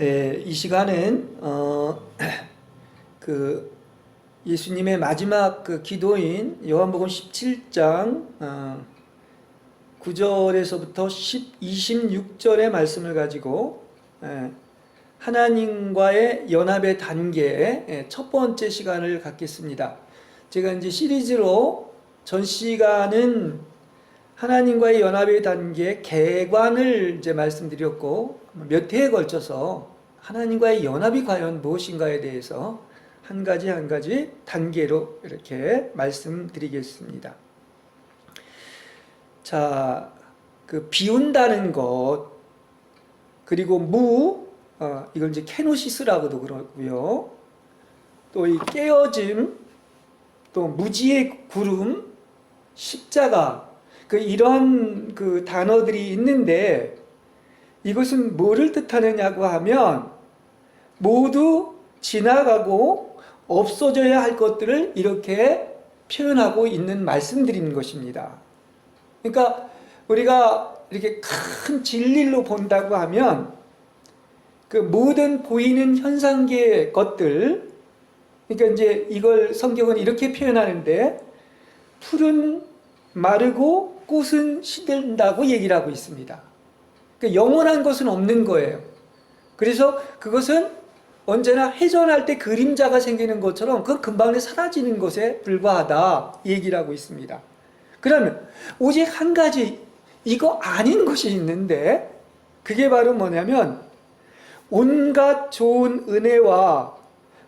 네, 이 시간은 그 예수님의 마지막 그 기도인 요한복음 17장 9절에서부터 26절의 말씀을 가지고 하나님과의 연합의 단계의 첫 번째 시간을 갖겠습니다. 제가 이제 시리즈로 전 시간은 하나님과의 연합의 단계 개관을 이제 말씀드렸고, 몇 회에 걸쳐서 하나님과의 연합이 과연 무엇인가에 대해서 한 가지 한 가지 단계로 이렇게 말씀드리겠습니다. 자, 그 비운다는 것, 그리고 이걸 이제 케노시스라고도 그러고요. 또 이 깨어짐, 또 무지의 구름, 십자가, 이런 그 단어들이 있는데, 이것은 뭐를 뜻하느냐고 하면 모두 지나가고 없어져야 할 것들을 이렇게 표현하고 있는 말씀드리는 것입니다. 그러니까 우리가 이렇게 큰 진리로 본다고 하면 그 모든 보이는 현상계의 것들, 그러니까 이제 이걸 성경은 이렇게 표현하는데, 풀은 마르고 꽃은 시든다고 얘기를 하고 있습니다. 그러니까 영원한 것은 없는 거예요. 그래서 그것은 언제나 회전할 때 그림자가 생기는 것처럼 그 금방 사라지는 것에 불과하다 얘기를 하고 있습니다. 그러면 오직 한 가지 이거 아닌 것이 있는데, 그게 바로 뭐냐면 온갖 좋은 은혜와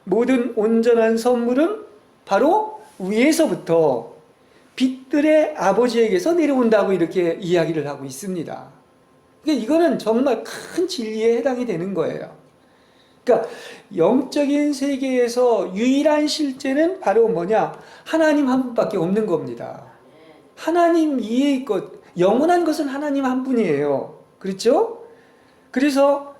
모든 온전한 선물은 바로 위에서부터 빛들의 아버지에게서 내려온다고 이렇게 이야기를 하고 있습니다. 그러니까 이거는 정말 큰 진리에 해당이 되는 거예요. 그러니까 영적인 세계에서 유일한 실제는 바로 뭐냐? 하나님 한 분밖에 없는 겁니다. 하나님 이해의 것, 영원한 것은 하나님 한 분이에요. 그렇죠? 그래서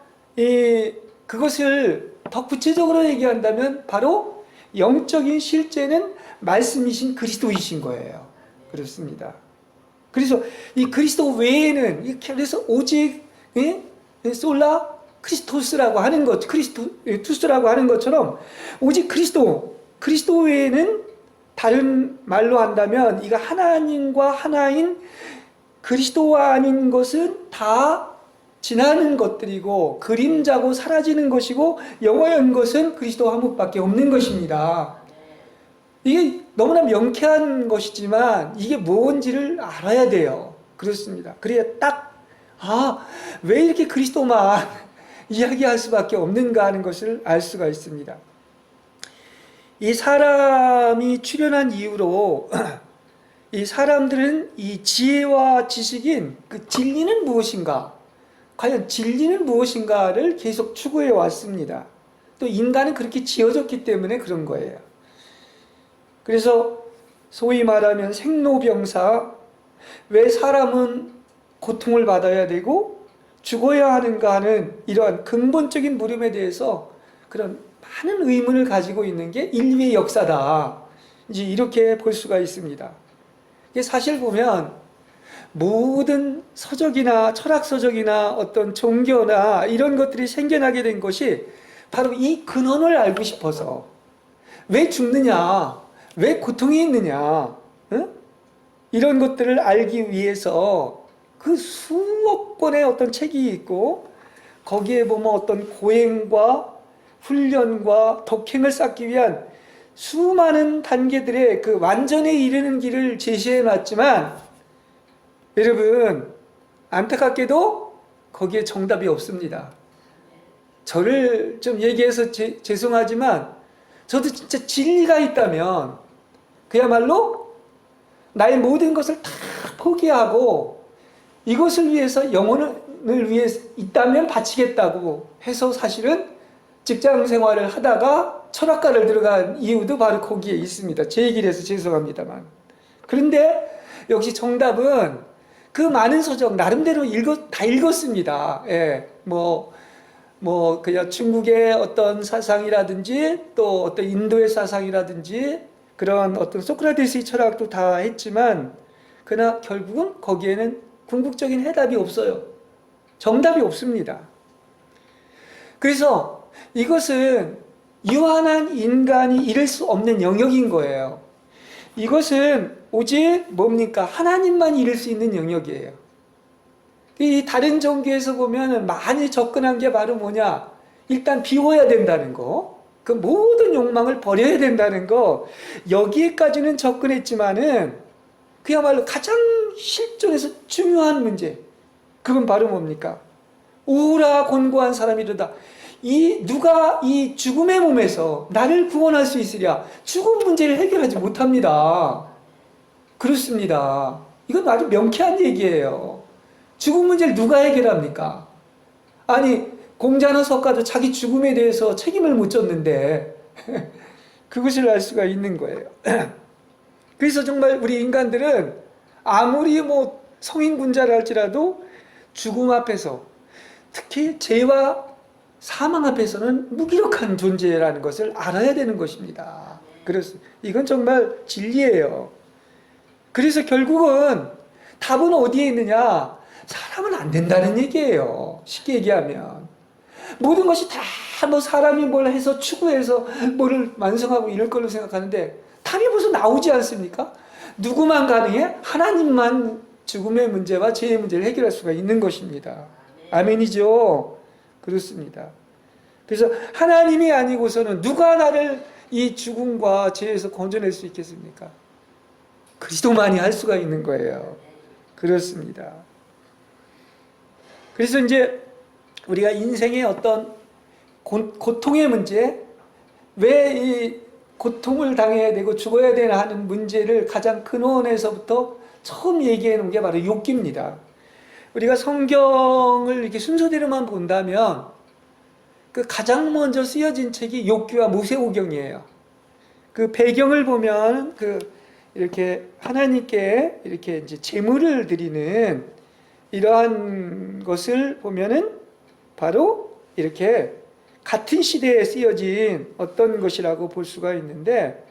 그것을 더 구체적으로 얘기한다면 바로 영적인 실제는 말씀이신 그리스도이신 거예요. 그렇습니다. 그래서 이 그리스도 외에는, 그래서 오직 솔라 크리스토스라고 하는 것, 크리스토스라고 하는 것처럼 오직 그리스도 외에는, 다른 말로 한다면 이가 하나님과 하나인 그리스도와 아닌 것은 다 지나는 것들이고 그림자고 사라지는 것이고 영원한 것은 그리스도 한 분밖에 없는 것입니다. 이게 너무나 명쾌한 것이지만 이게 뭔지를 알아야 돼요. 그렇습니다. 그래야 왜 이렇게 그리스도만 이야기할 수밖에 없는가 하는 것을 알 수가 있습니다. 이 사람이 출현한 이후로 이 사람들은 이 지혜와 지식인 그 진리는 무엇인가, 과연 진리는 무엇인가를 계속 추구해 왔습니다. 또 인간은 그렇게 지어졌기 때문에 그런 거예요. 그래서 소위 말하면 생로병사, 왜 사람은 고통을 받아야 되고 죽어야 하는가 하는 이러한 근본적인 물음에 대해서 그런 많은 의문을 가지고 있는 게 인류의 역사다. 이제 이렇게 볼 수가 있습니다. 이게 사실 보면 모든 서적이나 철학서적이나 어떤 종교나 이런 것들이 생겨나게 된 것이 바로 이 근원을 알고 싶어서, 왜 죽느냐, 왜 고통이 있느냐, 이런 것들을 알기 위해서 그 수억 권의 어떤 책이 있고, 거기에 보면 어떤 고행과 훈련과 독행을 쌓기 위한 수많은 단계들의 그 완전에 이르는 길을 제시해 놨지만, 여러분 안타깝게도 거기에 정답이 없습니다. 저를 좀 얘기해서 죄송하지만 저도 진짜 진리가 있다면 그야말로 나의 모든 것을 다 포기하고 이것을 위해서, 영혼을 위해 있다면 바치겠다고 해서 사실은 직장 생활을 하다가 철학과를 들어간 이유도 바로 거기에 있습니다. 제 얘기를 해서 죄송합니다만. 그런데 역시 정답은 그 많은 서적 나름대로 다 읽었습니다. 예, 그냥 중국의 어떤 사상이라든지 또 어떤 인도의 사상이라든지 그런 어떤 소크라테스의 철학도 다 했지만, 그러나 결국은 거기에는 궁극적인 해답이 없어요. 정답이 없습니다. 그래서 이것은 유한한 인간이 이룰 수 없는 영역인 거예요. 이것은 오직 뭡니까? 하나님만 이룰 수 있는 영역이에요. 이 다른 종교에서 보면 많이 접근한 게 바로 뭐냐? 일단 비워야 된다는 거, 그 모든 욕망을 버려야 된다는 거, 여기에까지는 접근했지만은 그야말로 가장 실존에서 중요한 문제, 그건 바로 뭡니까? 오라 곤고한 사람이로다. 누가 이 죽음의 몸에서 나를 구원할 수 있으랴? 죽음 문제를 해결하지 못합니다. 그렇습니다. 이건 아주 명쾌한 얘기예요. 죽음 문제를 누가 해결합니까? 아니, 공자나 석가도 자기 죽음에 대해서 책임을 못 졌는데 그것을 알 수가 있는 거예요. 그래서 정말 우리 인간들은 아무리 뭐 성인군자라 할지라도 죽음 앞에서, 특히 죄와 사망 앞에서는 무기력한 존재라는 것을 알아야 되는 것입니다. 그래서 이건 정말 진리예요. 그래서 결국은 답은 어디에 있느냐? 사람은 안 된다는 얘기예요. 쉽게 얘기하면 모든 것이 다 뭐 사람이 뭘 해서 추구해서 뭐를 완성하고 이럴 걸로 생각하는데 답이 벌써 나오지 않습니까? 누구만 가능해? 하나님만 죽음의 문제와 죄의 문제를 해결할 수가 있는 것입니다. 아멘이죠? 그렇습니다. 그래서 하나님이 아니고서는 누가 나를 이 죽음과 죄에서 건져낼 수 있겠습니까? 그리스도만이 할 수가 있는 거예요. 그렇습니다. 그래서 이제 우리가 인생의 어떤 고통의 문제, 왜 이 고통을 당해야 되고 죽어야 되나 하는 문제를 가장 근원에서부터 처음 얘기해 놓은 게 바로 욥기입니다. 우리가 성경을 이렇게 순서대로만 본다면 그 가장 먼저 쓰여진 책이 욥기와 모세오경이에요. 그 배경을 보면 이렇게 하나님께 이렇게 이제 제물을 드리는 이러한 것을 보면은 바로 이렇게 같은 시대에 쓰여진 어떤 것이라고 볼 수가 있는데,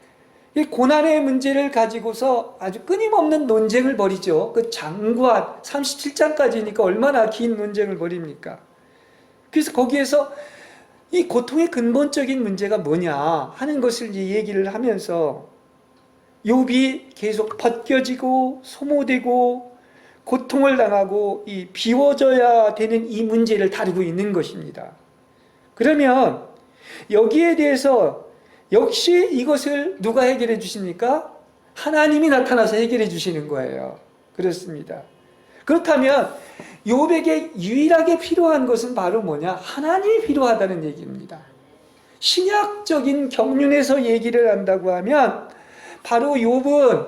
이 고난의 문제를 가지고서 아주 끊임없는 논쟁을 벌이죠. 그 장과 37장까지니까 얼마나 긴 논쟁을 벌입니까? 그래서 거기에서 이 고통의 근본적인 문제가 뭐냐 하는 것을 이제 얘기를 하면서 욥이 계속 벗겨지고 소모되고 고통을 당하고 이 비워져야 되는 이 문제를 다루고 있는 것입니다. 그러면 여기에 대해서 역시 이것을 누가 해결해 주십니까? 하나님이 나타나서 해결해 주시는 거예요. 그렇습니다. 그렇다면 욥에게 유일하게 필요한 것은 바로 뭐냐? 하나님이 필요하다는 얘기입니다. 신약적인 경륜에서 얘기를 한다고 하면 바로 욥은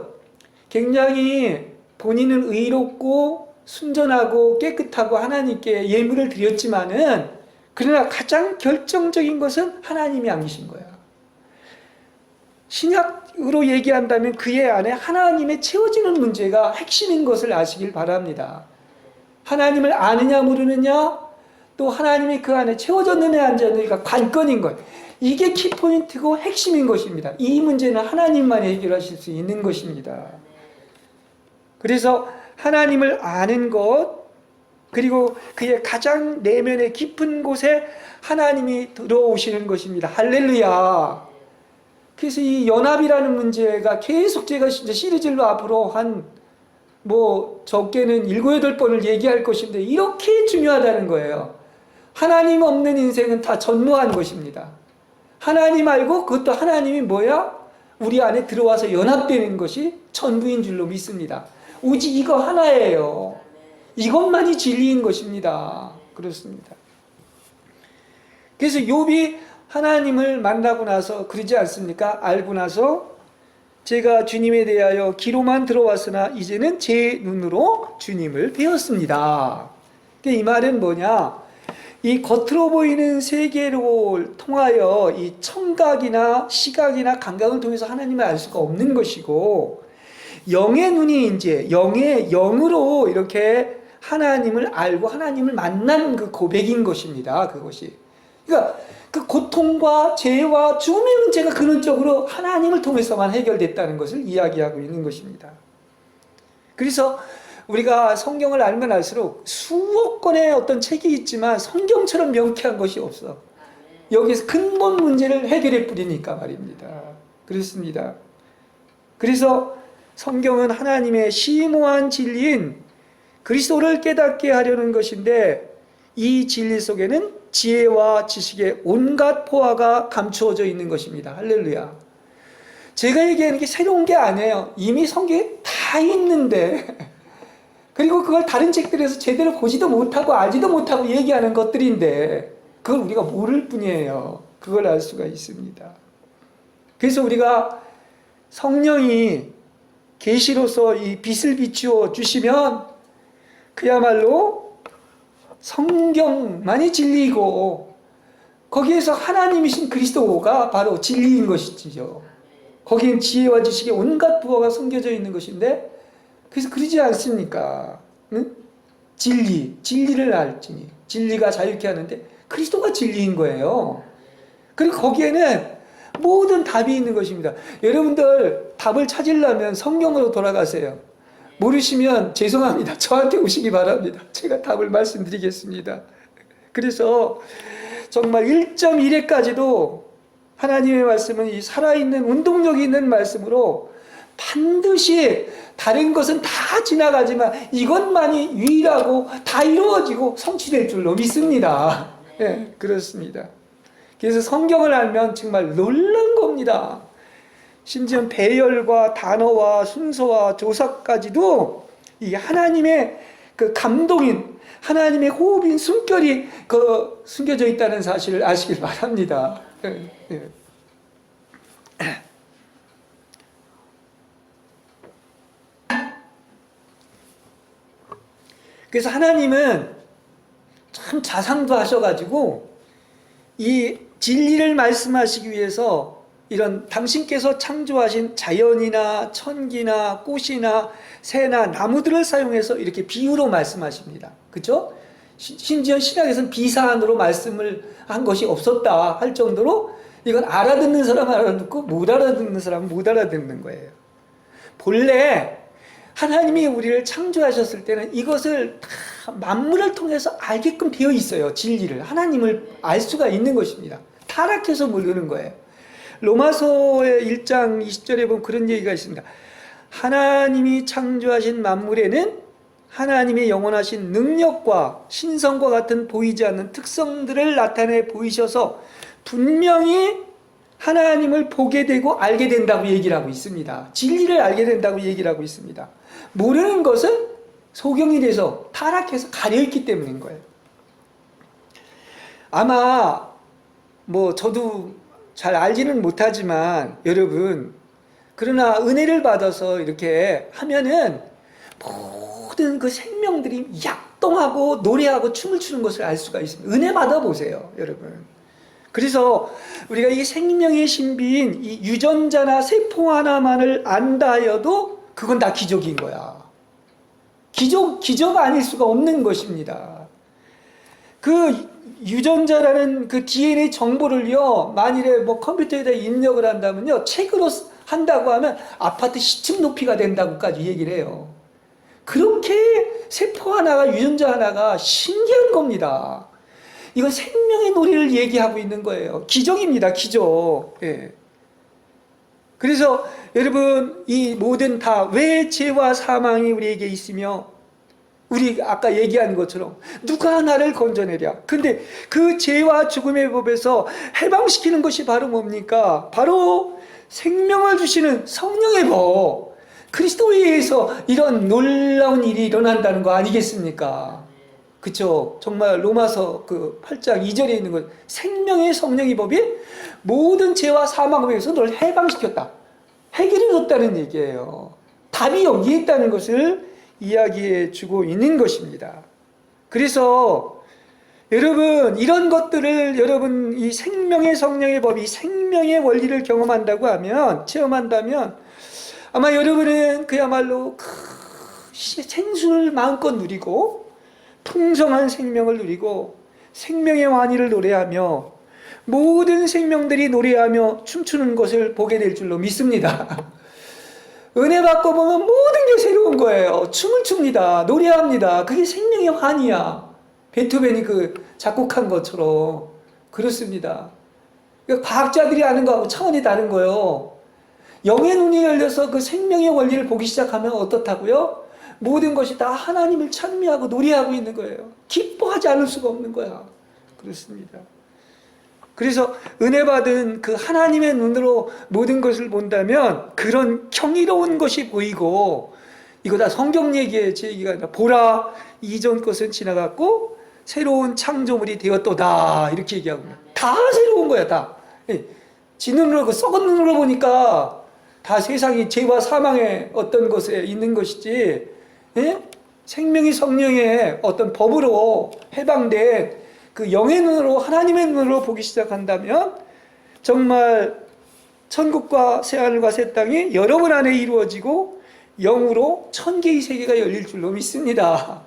굉장히 본인은 의롭고 순전하고 깨끗하고 하나님께 예물을 드렸지만은, 그러나 가장 결정적인 것은 하나님이 아니신 거예요. 신약으로 얘기한다면 그의 안에 하나님의 채워지는 문제가 핵심인 것을 아시길 바랍니다. 하나님을 아느냐 모르느냐, 또 하나님이 그 안에 채워졌느냐 안 채워졌느냐가 관건인 거예요. 이게 키포인트고 핵심인 것입니다. 이 문제는 하나님만 해결하실 수 있는 것입니다. 그래서 하나님을 아는 것, 그리고 그의 가장 내면의 깊은 곳에 하나님이 들어오시는 것입니다. 할렐루야. 그래서 이 연합이라는 문제가 계속 제가 시리즈로 앞으로 적게는 7, 8번을 얘기할 것인데 이렇게 중요하다는 거예요. 하나님 없는 인생은 다 전무한 것입니다. 하나님 알고 그것도 하나님이 뭐야? 우리 안에 들어와서 연합되는 것이 전부인 줄로 믿습니다. 오직 이거 하나예요. 이것만이 진리인 것입니다. 그렇습니다. 그래서 욥이 하나님을 만나고 나서 그러지 않습니까? 알고 나서 제가 주님에 대하여 귀로만 들어왔으나 이제는 제 눈으로 주님을 배웠습니다. 이 말은 뭐냐? 이 겉으로 보이는 세계를 통하여 이 청각이나 시각이나 감각을 통해서 하나님을 알 수가 없는 것이고, 영의 눈이 이제 영의 영으로 이렇게 하나님을 알고 하나님을 만난 그 고백인 것입니다. 그것이. 그러니까 그 고통과 죄와 죽음의 문제가 근원적으로 하나님을 통해서만 해결됐다는 것을 이야기하고 있는 것입니다. 그래서 우리가 성경을 알면 알수록 수억 권의 어떤 책이 있지만 성경처럼 명쾌한 것이 없어. 여기서 근본 문제를 해결해 뿌리니까 말입니다. 그렇습니다. 그래서 성경은 하나님의 심오한 진리인 그리스도를 깨닫게 하려는 것인데, 이 진리 속에는 지혜와 지식의 온갖 포화가 감추어져 있는 것입니다. 할렐루야. 제가 얘기하는 게 새로운 게 아니에요. 이미 성경에 다 있는데, 그리고 그걸 다른 책들에서 제대로 보지도 못하고 알지도 못하고 얘기하는 것들인데, 그걸 우리가 모를 뿐이에요. 그걸 알 수가 있습니다. 그래서 우리가 성령이 계시로서 이 빛을 비추어 주시면 그야말로 성경만이 진리이고, 거기에서 하나님이신 그리스도가 바로 진리인 것이지요. 거기엔 지혜와 지식의 온갖 부호가 숨겨져 있는 것인데, 그래서 그러지 않습니까? 응? 진리를 알지니 진리가 자유케 하는데 그리스도가 진리인 거예요. 그리고 거기에는 모든 답이 있는 것입니다. 여러분들 답을 찾으려면 성경으로 돌아가세요. 모르시면 죄송합니다. 저한테 오시기 바랍니다. 제가 답을 말씀드리겠습니다. 그래서 정말 1.1회까지도 하나님의 말씀은 이 살아있는 운동력이 있는 말씀으로 반드시 다른 것은 다 지나가지만 이것만이 유일하고 다 이루어지고 성취될 줄로 믿습니다. 네, 그렇습니다. 그래서 성경을 알면 정말 놀란 겁니다. 심지어 배열과 단어와 순서와 조사까지도 이 하나님의 그 감동인, 하나님의 호흡인 숨결이 숨겨져 있다는 사실을 아시길 바랍니다. 네, 네. 그래서 하나님은 참 자상도 하셔가지고 이 진리를 말씀하시기 위해서 이런 당신께서 창조하신 자연이나 천기나 꽃이나 새나 나무들을 사용해서 이렇게 비유로 말씀하십니다. 그렇죠? 심지어 신약에서는 비사안으로 말씀을 한 것이 없었다 할 정도로 이건 알아듣는 사람은 알아듣고 못 알아듣는 사람은 못 알아듣는 거예요. 본래 하나님이 우리를 창조하셨을 때는 이것을 다 만물을 통해서 알게끔 되어 있어요. 진리를, 하나님을 알 수가 있는 것입니다. 타락해서 모르는 거예요. 로마서의 1장 20절에 보면 그런 얘기가 있습니다. 하나님이 창조하신 만물에는 하나님의 영원하신 능력과 신성과 같은 보이지 않는 특성들을 나타내 보이셔서 분명히 하나님을 보게 되고 알게 된다고 얘기를 하고 있습니다. 진리를 알게 된다고 얘기를 하고 있습니다. 모르는 것은 소경이 돼서 타락해서 가려있기 때문인 거예요. 아마 저도 잘 알지는 못하지만 여러분, 그러나 은혜를 받아서 이렇게 하면은 모든 그 생명들이 약동하고 노래하고 춤을 추는 것을 알 수가 있습니다. 은혜 받아보세요, 여러분. 그래서 우리가 이 생명의 신비인 이 유전자나 세포 하나만을 안다 하여도 그건 다 기적인 거야. 기적 아닐 수가 없는 것입니다. 그 유전자라는 그 DNA 정보를요, 만일에 컴퓨터에다 입력을 한다면요, 책으로 한다고 하면 아파트 10층 높이가 된다고까지 얘기를 해요. 그렇게 세포 하나가, 유전자 하나가 신기한 겁니다. 이건 생명의 놀이를 얘기하고 있는 거예요. 기적입니다, 기적. 예. 그래서 여러분, 이 모든 다 왜 죄와 사망이 우리에게 있으며, 우리 아까 얘기한 것처럼 누가 나를 건져내랴. 근데 그 죄와 죽음의 법에서 해방시키는 것이 바로 뭡니까? 바로 생명을 주시는 성령의 법. 그리스도에 의해서 이런 놀라운 일이 일어난다는 거 아니겠습니까? 그쵸? 정말 로마서 그 8장 2절에 있는 것, 생명의 성령의 법이 모든 죄와 사망에 의해서 너를 해방시켰다, 해결해 줬다는 얘기예요. 답이 여기에 있다는 것을 이야기해 주고 있는 것입니다. 그래서 여러분, 이런 것들을 여러분, 이 생명의 성령의 법이 생명의 원리를 경험한다고 하면, 체험한다면 아마 여러분은 그야말로 생수를 마음껏 누리고 풍성한 생명을 누리고 생명의 완의를 노래하며 모든 생명들이 노래하며 춤추는 것을 보게 될 줄로 믿습니다. 은혜 받고 보면 모든 게 새로운 거예요. 춤을 춥니다. 노래합니다. 그게 생명의 환희야. 베토벤이 그 작곡한 것처럼 그렇습니다. 그러니까 과학자들이 아는 거하고 차원이 다른 거예요. 영의 눈이 열려서 그 생명의 원리를 보기 시작하면 어떻다고요? 모든 것이 다 하나님을 찬미하고 노래하고 있는 거예요. 기뻐하지 않을 수가 없는 거야. 그렇습니다. 그래서 은혜 받은 그 하나님의 눈으로 모든 것을 본다면 그런 경이로운 것이 보이고, 이거 다 성경 얘기예요. 제 얘기가 아니라. 보라, 이전 것은 지나갔고 새로운 창조물이 되었도다, 이렇게 얘기하고 다 새로운 거야. 다 지 눈으로, 그 썩은 눈으로 보니까 다 세상이 죄와 사망의 어떤 것에 있는 것이지, 생명의 성령의 어떤 법으로 해방된 그 영의 눈으로, 하나님의 눈으로 보기 시작한다면 정말 천국과 새하늘과 새 땅이 여러분 안에 이루어지고 영으로 천개의 세계가 열릴 줄로 믿습니다.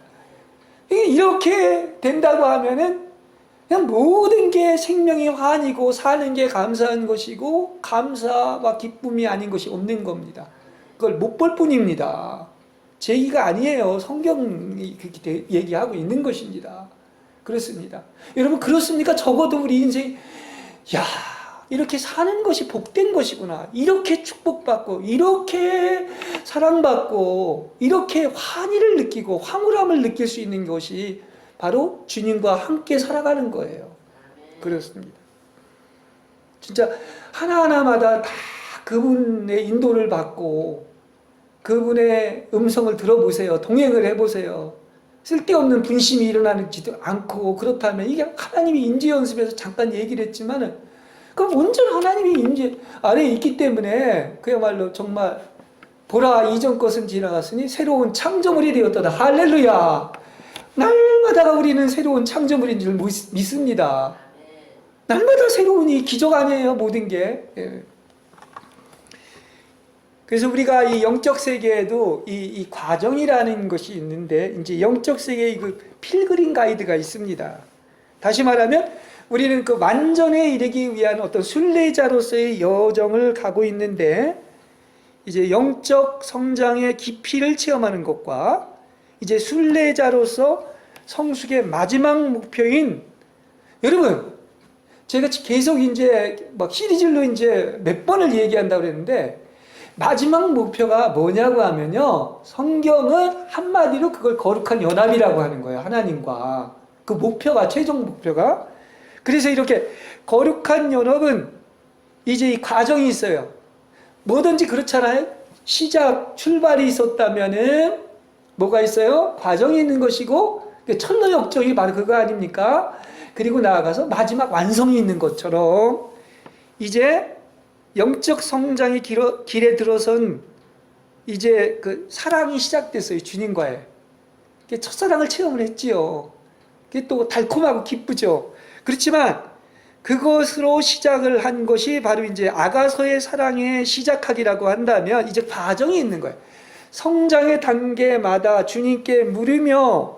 이렇게 된다고 하면은 그냥 모든 게 생명의 환이고 사는 게 감사한 것이고 감사와 기쁨이 아닌 것이 없는 겁니다. 그걸 못 볼 뿐입니다. 제 얘기가 아니에요. 성경이 그렇게 얘기하고 있는 것입니다. 그렇습니다. 여러분, 그렇습니까? 적어도 우리 인생, 야, 이렇게 사는 것이 복된 것이구나. 이렇게 축복받고, 이렇게 사랑받고, 이렇게 환희를 느끼고 황홀함을 느낄 수 있는 것이 바로 주님과 함께 살아가는 거예요. 그렇습니다. 진짜 하나하나마다 다 그분의 인도를 받고 그분의 음성을 들어보세요. 동행을 해보세요. 쓸데없는 분심이 일어나지도 않고, 그렇다면 이게 하나님이 임재 연습에서 잠깐 얘기를 했지만은 그럼 온전 하나님이 임재 안에 있기 때문에 그야말로 정말 보라, 이전 것은 지나갔으니 새로운 창조물이 되었다. 할렐루야. 날마다가 우리는 새로운 창조물인 줄 믿습니다. 날마다 새로운 이 기적 아니에요, 모든 게. 그래서 우리가 이 영적 세계에도 이 과정이라는 것이 있는데, 이제 영적 세계의 그 필그림 가이드가 있습니다. 다시 말하면 우리는 그 완전에 이르기 위한 어떤 순례자로서의 여정을 가고 있는데, 이제 영적 성장의 깊이를 체험하는 것과 이제 순례자로서 성숙의 마지막 목표인, 여러분, 제가 계속 이제 막 시리즈로 이제 몇 번을 얘기한다고 그랬는데, 마지막 목표가 뭐냐고 하면요, 성경은 한마디로 그걸 거룩한 연합이라고 하는 거예요. 하나님과 그 목표가, 최종 목표가. 그래서 이렇게 거룩한 연합은 이제 이 과정이 있어요. 뭐든지 그렇잖아요. 시작, 출발이 있었다면은 뭐가 있어요? 과정이 있는 것이고, 철로 역정이 바로 그거 아닙니까? 그리고 나아가서 마지막 완성이 있는 것처럼 이제 영적 성장의 길에 들어선 이제 그 사랑이 시작됐어요. 주님과의. 첫사랑을 체험을 했지요. 그게 또 달콤하고 기쁘죠. 그렇지만 그것으로 시작을 한 것이 바로 이제 아가서의 사랑의 시작하기라고 한다면 이제 과정이 있는 거예요. 성장의 단계마다 주님께 물으며,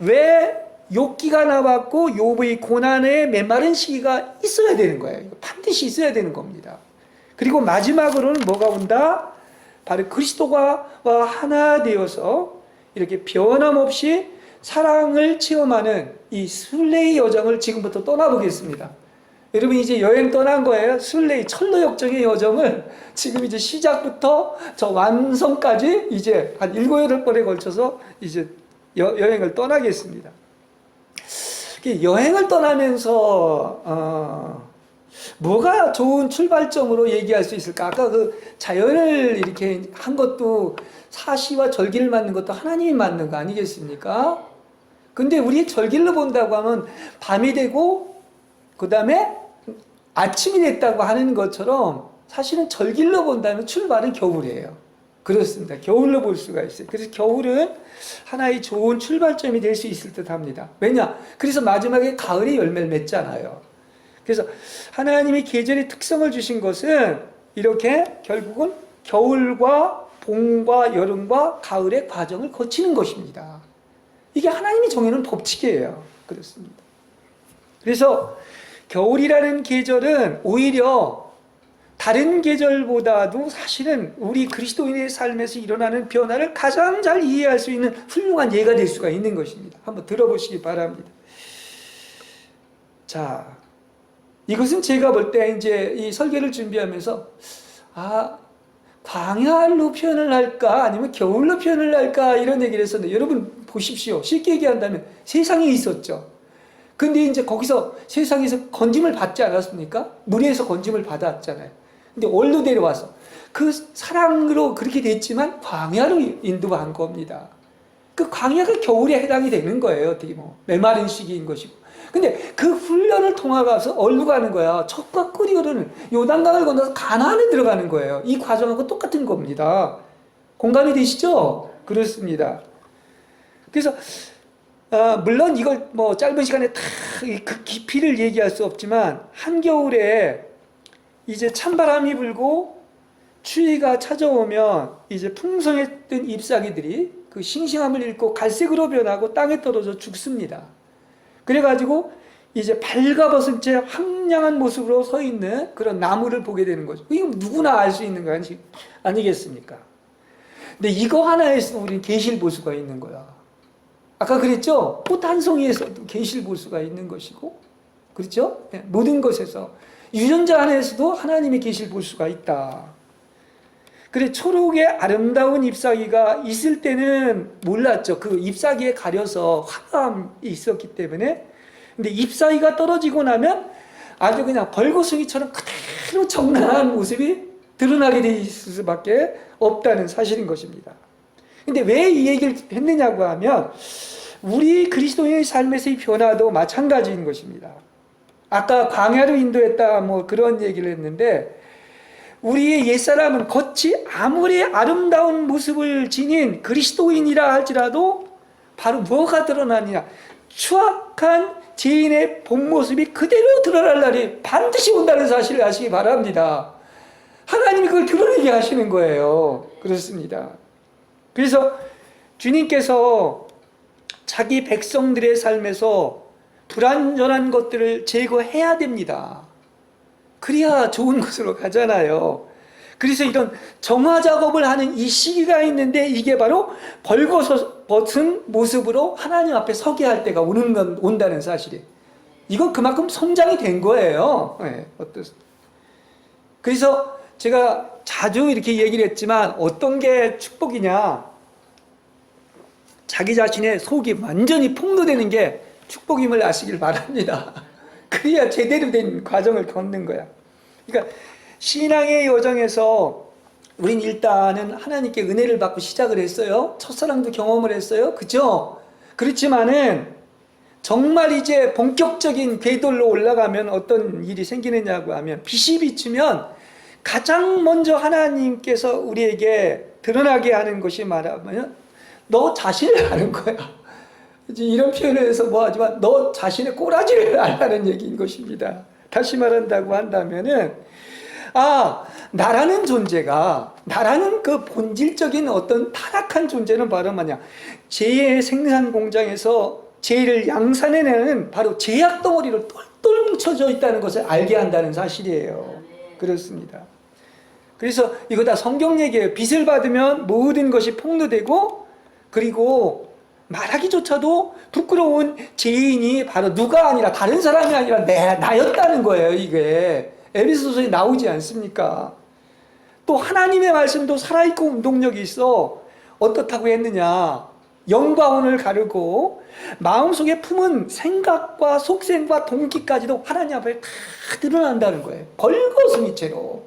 왜 욥기가 나왔고 욥의 고난에 메마른 시기가 있어야 되는 거예요. 반드시 있어야 되는 겁니다. 그리고 마지막으로는 뭐가 온다? 바로 그리스도와 하나 되어서 이렇게 변함없이 사랑을 체험하는 이 순례의 여정을 지금부터 떠나보겠습니다. 여러분, 이제 여행 떠난 거예요. 순례의 철로 역정의 여정을 지금 이제 시작부터 저 완성까지 이제 한 7, 8번에 걸쳐서 이제 여행을 떠나겠습니다. 여행을 떠나면서 뭐가 좋은 출발점으로 얘기할 수 있을까? 아까 그 자연을 이렇게 한 것도, 사시와 절기를 맞는 것도 하나님이 맞는 거 아니겠습니까? 근데 우리 절기를 본다고 하면 밤이 되고 그 다음에 아침이 됐다고 하는 것처럼, 사실은 절기로 본다면 출발은 겨울이에요. 그렇습니다. 겨울로 볼 수가 있어요. 그래서 겨울은 하나의 좋은 출발점이 될 수 있을 듯 합니다. 왜냐? 그래서 마지막에 가을이 열매를 맺잖아요. 그래서 하나님이 계절의 특성을 주신 것은 이렇게 결국은 겨울과 봄과 여름과 가을의 과정을 거치는 것입니다. 이게 하나님이 정해놓은 법칙이에요. 그렇습니다. 그래서 겨울이라는 계절은 오히려 다른 계절보다도 사실은 우리 그리스도인의 삶에서 일어나는 변화를 가장 잘 이해할 수 있는 훌륭한 예가 될 수가 있는 것입니다. 한번 들어보시기 바랍니다. 자, 이것은 제가 볼 때 이제 이 설계를 준비하면서 광야로 표현을 할까 아니면 겨울로 표현을 할까 이런 얘기를 했었는데, 여러분 보십시오. 쉽게 얘기한다면 세상에 있었죠. 근데 이제 거기서 세상에서 건짐을 받지 않았습니까? 무리에서 건짐을 받았잖아요. 근데 원로 데려와서 그 사랑으로 그렇게 됐지만 광야로 인도한 겁니다. 그 광야가 겨울에 해당이 되는 거예요. 어떻게 메마른 시기인 것이고. 근데 그 훈련을 통해서 어디로 가는 거야? 척과 꿀이 흐르는 요단강을 건너서 가나안에 들어가는 거예요. 이 과정하고 똑같은 겁니다. 공감이 되시죠? 그렇습니다. 그래서 물론 이걸 짧은 시간에 다 그 깊이를 얘기할 수 없지만, 한겨울에 이제 찬바람이 불고 추위가 찾아오면 이제 풍성했던 잎사귀들이 그 싱싱함을 잃고 갈색으로 변하고 땅에 떨어져 죽습니다. 그래가지고 이제 발가벗은 채 황량한 모습으로 서 있는 그런 나무를 보게 되는 거죠. 이거 누구나 알 수 있는 거 아니겠습니까? 근데 이거 하나에서 우리는 계시를 볼 수가 있는 거야. 아까 그랬죠? 꽃 한 송이에서도 계시를 볼 수가 있는 것이고, 그렇죠? 네, 모든 것에서 유전자 안에서도 하나님의 계시를 볼 수가 있다. 그래, 초록의 아름다운 잎사귀가 있을 때는 몰랐죠. 그 잎사귀에 가려서 화감이 있었기 때문에. 근데 잎사귀가 떨어지고 나면 아주 그냥 벌거숭이처럼 그대로 정나한 모습이 드러나게 돼 있을 수밖에 없다는 사실인 것입니다. 근데 왜 이 얘기를 했느냐고 하면, 우리 그리스도인의 삶에서의 변화도 마찬가지인 것입니다. 아까 광야로 인도했다 그런 얘기를 했는데, 우리의 옛사람은 겉이 아무리 아름다운 모습을 지닌 그리스도인이라 할지라도 바로 뭐가 드러나느냐? 추악한 죄인의 본 모습이 그대로 드러날 날이 반드시 온다는 사실을 아시기 바랍니다. 하나님이 그걸 드러내게 하시는 거예요. 그렇습니다. 그래서 주님께서 자기 백성들의 삶에서 불완전한 것들을 제거해야 됩니다. 그래야 좋은 곳으로 가잖아요. 그래서 이런 정화 작업을 하는 이 시기가 있는데, 이게 바로 벌거벗은 모습으로 하나님 앞에 서게 할 때가 온다는 사실이에요. 이건 그만큼 성장이 된 거예요. 네, 어떻습니까? 그래서 제가 자주 이렇게 얘기를 했지만, 어떤 게 축복이냐? 자기 자신의 속이 완전히 폭로되는 게 축복임을 아시길 바랍니다. 그래야 제대로 된 과정을 겪는 거야. 그러니까 신앙의 여정에서 우린 일단은 하나님께 은혜를 받고 시작을 했어요. 첫사랑도 경험을 했어요. 그죠? 그렇지만은 정말 이제 본격적인 궤도로 올라가면 어떤 일이 생기느냐고 하면, 빛이 비추면 가장 먼저 하나님께서 우리에게 드러나게 하는 것이 말하면 너 자신을 아는 거야. 이런 표현을 해서 하지만 너 자신의 꼬라지를 알라는 얘기인 것입니다. 다시 말한다고 한다면은, 나라는 존재가, 나라는 그 본질적인 어떤 타락한 존재는 바로 뭐냐? 죄의 생산 공장에서 죄를 양산해내는 바로 죄악 덩어리로 똘똘 뭉쳐져 있다는 것을 알게 한다는 사실이에요. 그렇습니다. 그래서 이거 다 성경 얘기예요. 빚을 받으면 모든 것이 폭로되고, 그리고 말하기조차도 부끄러운 죄인이 바로 누가 아니라 다른 사람이 아니라 나였다는 거예요. 이게 에베소서에 나오지 않습니까? 또 하나님의 말씀도 살아있고 운동력이 있어. 어떻다고 했느냐? 영과 혼을 가르고 마음속에 품은 생각과 속셈과 동기까지도 하나님 앞에 다 드러난다는 거예요. 벌거숭이채로.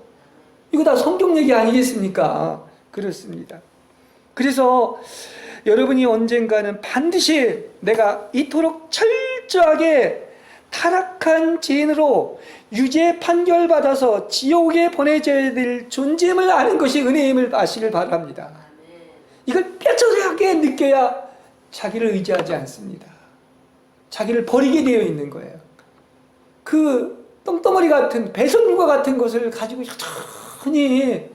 이거 다 성경 얘기 아니겠습니까? 그렇습니다. 그래서 여러분이 언젠가는 반드시 내가 이토록 철저하게 타락한 죄인으로 유죄 판결받아서 지옥에 보내져야 될 존재임을 아는 것이 은혜임을 아시길 바랍니다. 이걸 뼈저리하게 느껴야 자기를 의지하지 않습니다. 자기를 버리게 되어 있는 거예요. 그 똥덩어리 같은 배설물과 같은 것을 가지고 여전히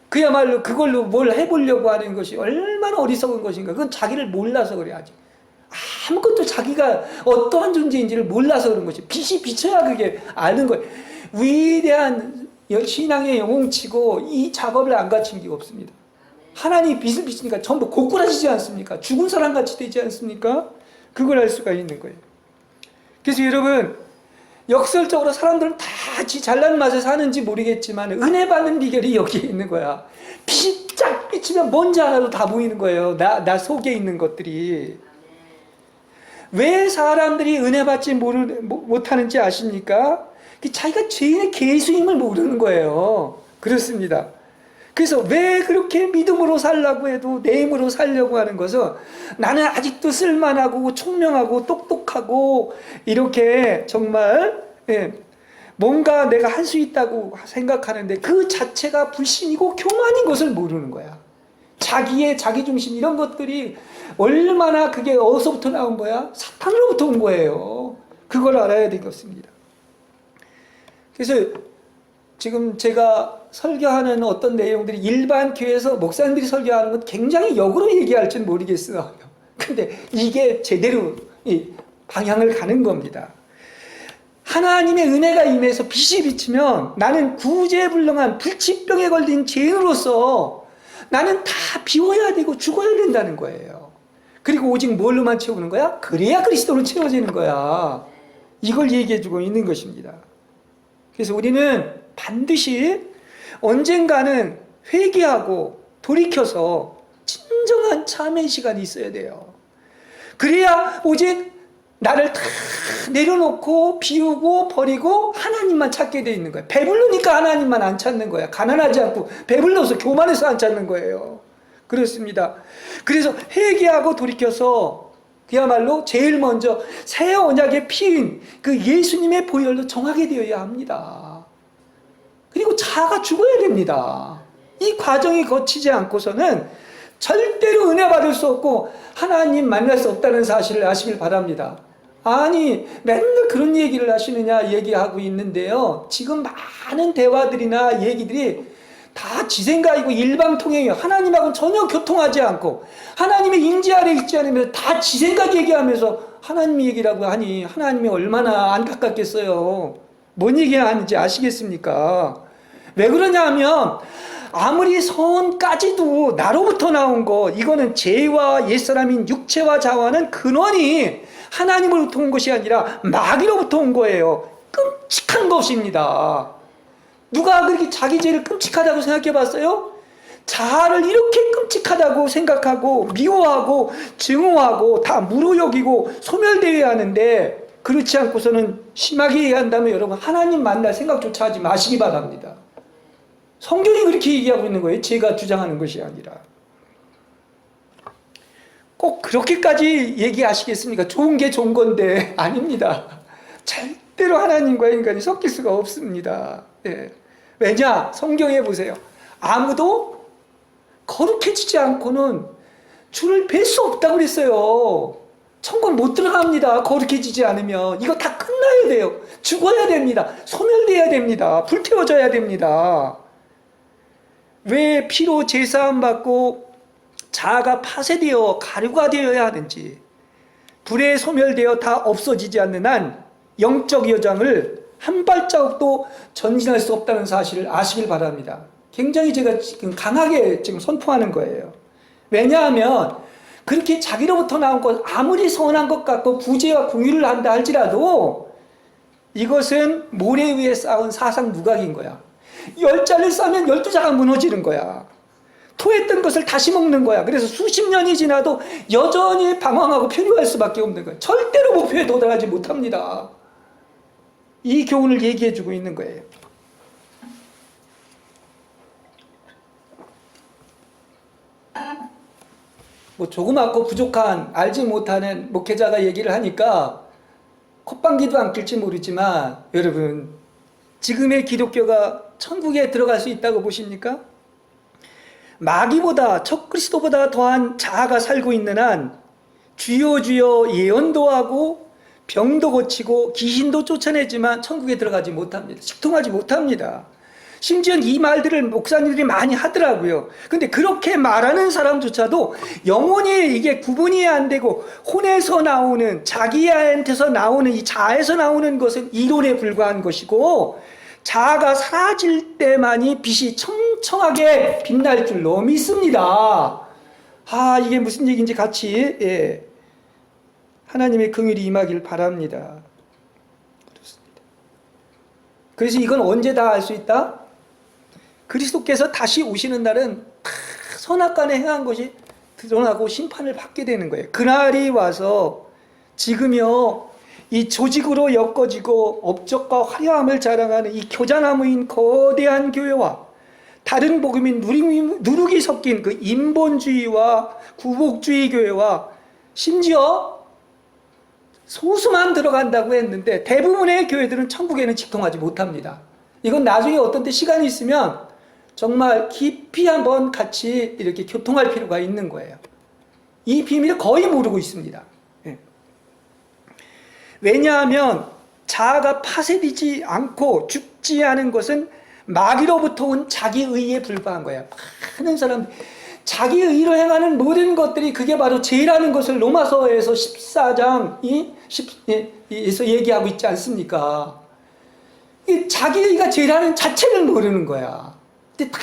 그야말로 그걸로 뭘 해보려고 하는 것이 얼마나 어리석은 것인가. 그건 자기를 몰라서 그래. 아직 아무것도 자기가 어떠한 존재인지를 몰라서 그런 것이. 빛이 비쳐야 그게 아는 거예요. 위대한 신앙의 영웅치고 이 작업을 안 갖춘 게 없습니다. 하나님이 빛을 비치니까 전부 고꾸라지지 않습니까? 죽은 사람같이 되지 않습니까? 그걸 알 수가 있는 거예요. 그래서 여러분, 역설적으로 사람들은 다 지 잘난 맛에 사는지 모르겠지만 은혜 받는 비결이 여기에 있는 거야. 빛이 쫙 비치면 뭔지 하나도 다 보이는 거예요. 나 속에 있는 것들이. 왜 사람들이 은혜 받지 못하는지 아십니까? 자기가 죄인의 계수임을 모르는 거예요. 그렇습니다. 그래서 왜 그렇게 믿음으로 살라고 해도 내 힘으로 살려고 하는 것은 나는 아직도 쓸만하고 총명하고 똑똑하고 이렇게 정말 뭔가 내가 할 수 있다고 생각하는데 그 자체가 불신이고 교만인 것을 모르는 거야. 자기중심 이런 것들이 얼마나 그게 어디서부터 나온 거야? 사탄으로부터 온 거예요. 그걸 알아야 되겠습니다. 그래서 지금 제가 설교하는 어떤 내용들이 일반 교회에서 목사님들이 설교하는 건 굉장히 역으로 얘기할지는 모르겠어요. 근데 이게 제대로 이 방향을 가는 겁니다. 하나님의 은혜가 임해서 빛이 비치면 나는 구제불능한 불치병에 걸린 죄인으로서 나는 다 비워야 되고 죽어야 된다는 거예요. 그리고 오직 뭘로만 채우는 거야? 그래야 그리스도로 채워지는 거야. 이걸 얘기해주고 있는 것입니다. 그래서 우리는 반드시 언젠가는 회개하고 돌이켜서 진정한 참회 시간이 있어야 돼요. 그래야 오직 나를 다 내려놓고 비우고 버리고 하나님만 찾게 돼 있는 거야. 배부르니까 하나님만 안 찾는 거야. 가난하지 않고 배불러서 교만해서 안 찾는 거예요. 그렇습니다. 그래서 회개하고 돌이켜서 그야말로 제일 먼저 새 언약의 피인 그 예수님의 보혈로 정하게 되어야 합니다. 그리고 자아가 죽어야 됩니다. 이 과정이 거치지 않고서는 절대로 은혜 받을 수 없고 하나님 만날 수 없다는 사실을 아시길 바랍니다. 아니 맨날 그런 얘기를 하시느냐 얘기하고 있는데요. 지금 많은 대화들이나 얘기들이 다 지 생각이고 일방통행이에요. 하나님하고는 전혀 교통하지 않고 하나님의 임재 아래 있지 않으면서 다 지 생각 얘기하면서 하나님 얘기라고 하니 하나님이 얼마나 안타깝겠어요. 뭔 얘기하는지 아시겠습니까? 왜 그러냐 하면 아무리 선까지도 나로부터 나온 거 이거는 죄와 옛사람인 육체와 자아는 근원이 하나님으로부터 온 것이 아니라 마귀로부터 온 거예요. 끔찍한 것입니다. 누가 그렇게 자기 죄를 끔찍하다고 생각해 봤어요? 자아를 이렇게 끔찍하다고 생각하고 미워하고 증오하고 다 무료여기고 소멸되어야 하는데 그렇지 않고서는 심하게 얘기한다면 여러분 하나님 만날 생각조차 하지 마시기 바랍니다. 성경이 그렇게 얘기하고 있는 거예요. 제가 주장하는 것이 아니라. 꼭 그렇게까지 얘기하시겠습니까? 좋은 게 좋은 건데 아닙니다. 절대로 하나님과 인간이 섞일 수가 없습니다. 예. 왜냐? 성경에 보세요. 아무도 거룩해지지 않고는 주를 뵐 수 없다고 그랬어요. 천국 못 들어갑니다. 거룩해지지 않으면. 이거 다 끝나야 돼요. 죽어야 됩니다. 소멸돼야 됩니다. 불태워져야 됩니다. 왜 피로 제사함 받고 자아가 파쇄되어 가루가 되어야 하는지, 불에 소멸되어 다 없어지지 않는 한 영적 여정을 한 발자국도 전진할 수 없다는 사실을 아시길 바랍니다. 굉장히 제가 지금 강하게 지금 선포하는 거예요. 왜냐하면 그렇게 자기로부터 나온 것 아무리 선한 것 같고 부재와 공유를 한다 할지라도 이것은 모래 위에 쌓은 사상 누각인 거야. 10자를 싸면 12자가 무너지는 거야. 토했던 것을 다시 먹는 거야. 그래서 수십 년이 지나도 여전히 방황하고 표류할 수밖에 없는 거야. 절대로 목표에 도달하지 못합니다. 이 교훈을 얘기해 주고 있는 거예요. 뭐 조그맣고 부족한 알지 못하는 목회자가 얘기를 하니까 콧방귀도 안 낄지 모르지만 여러분 지금의 기독교가 천국에 들어갈 수 있다고 보십니까? 마귀보다 적그리스도보다 더한 자아가 살고 있는 한 주여 주여 예언도 하고 병도 고치고 귀신도 쫓아내지만 천국에 들어가지 못합니다. 식통하지 못합니다. 심지어 이 말들을 목사님들이 많이 하더라고요. 근데 그렇게 말하는 사람조차도 영혼이 이게 구분이 안 되고 혼에서 나오는 자기한테서 나오는 이 자아에서 나오는 것은 이론에 불과한 것이고 자아가 사라질 때만이 빛이 청청하게 빛날 줄로 믿습니다. 이게 무슨 얘기인지 같이 하나님의 긍휼이 임하길 바랍니다. 그렇습니다. 그래서 이건 언제 다 알 수 있다? 그리스도께서 다시 오시는 날은 다 선악간에 행한 것이 드러나고 심판을 받게 되는 거예요. 그날이 와서 지금요, 이 조직으로 엮어지고 업적과 화려함을 자랑하는 이 교자나무인 거대한 교회와 다른 복음인 누룩이 섞인 그 인본주의와 구복주의 교회와 심지어 소수만 들어간다고 했는데 대부분의 교회들은 천국에는 직통하지 못합니다. 이건 나중에 어떤 때 시간이 있으면 정말 깊이 한번 같이 이렇게 교통할 필요가 있는 거예요. 이 비밀을 거의 모르고 있습니다. 왜냐하면 자아가 파쇄되지 않고 죽지 않은 것은 마귀로부터 온 자기의에 불과한 거예요. 많은 사람들 자기 의로 행하는 모든 것들이 그게 바로 죄라는 것을 로마서에서 14장에서 얘기하고 있지 않습니까? 자기 의가 죄라는 자체를 모르는 거야. 근데 다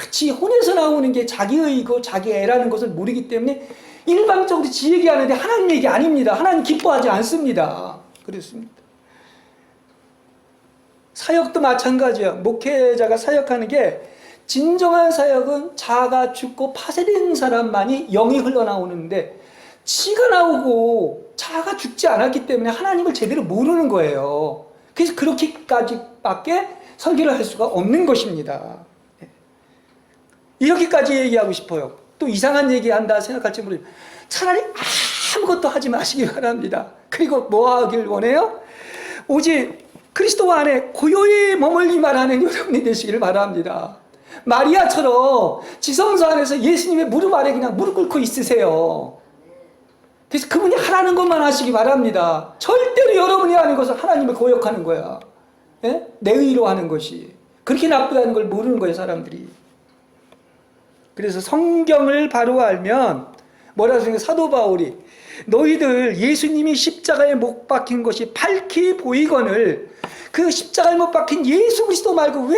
지 혼에서 나오는 게 자기 의고 자기 애라는 것을 모르기 때문에 일방적으로 지 얘기하는데 하나님 얘기 아닙니다. 하나님 기뻐하지 않습니다. 그렇습니다. 사역도 마찬가지야. 목회자가 사역하는 게 진정한 사역은 자아가 죽고 파쇄된 사람만이 영이 흘러나오는데 지가 나오고 자아가 죽지 않았기 때문에 하나님을 제대로 모르는 거예요. 그래서 그렇게까지밖에 설교를 할 수가 없는 것입니다. 이렇게까지 얘기하고 싶어요. 또 이상한 얘기한다 생각할지 모르겠어요. 차라리 아무것도 하지 마시기 바랍니다. 그리고 뭐 하길 원해요? 오직 그리스도 안에 고요히 머물기만 하는 여러분이 되시기를 바랍니다. 마리아처럼 지성소 안에서 예수님의 무릎 아래 그냥 무릎 꿇고 있으세요. 그래서 그분이 하라는 것만 하시기 바랍니다. 절대로 여러분이 하는 것은 하나님을 고역하는 거야. 예? 내 의로 하는 것이. 그렇게 나쁘다는 걸 모르는 거예요, 사람들이. 그래서 성경을 바로 알면 뭐라고 생각해? 사도 바울이 너희들 예수님이 십자가에 못 박힌 것이 밝히 보이거늘 그 십자가에 못 박힌 예수 그리스도 말고 왜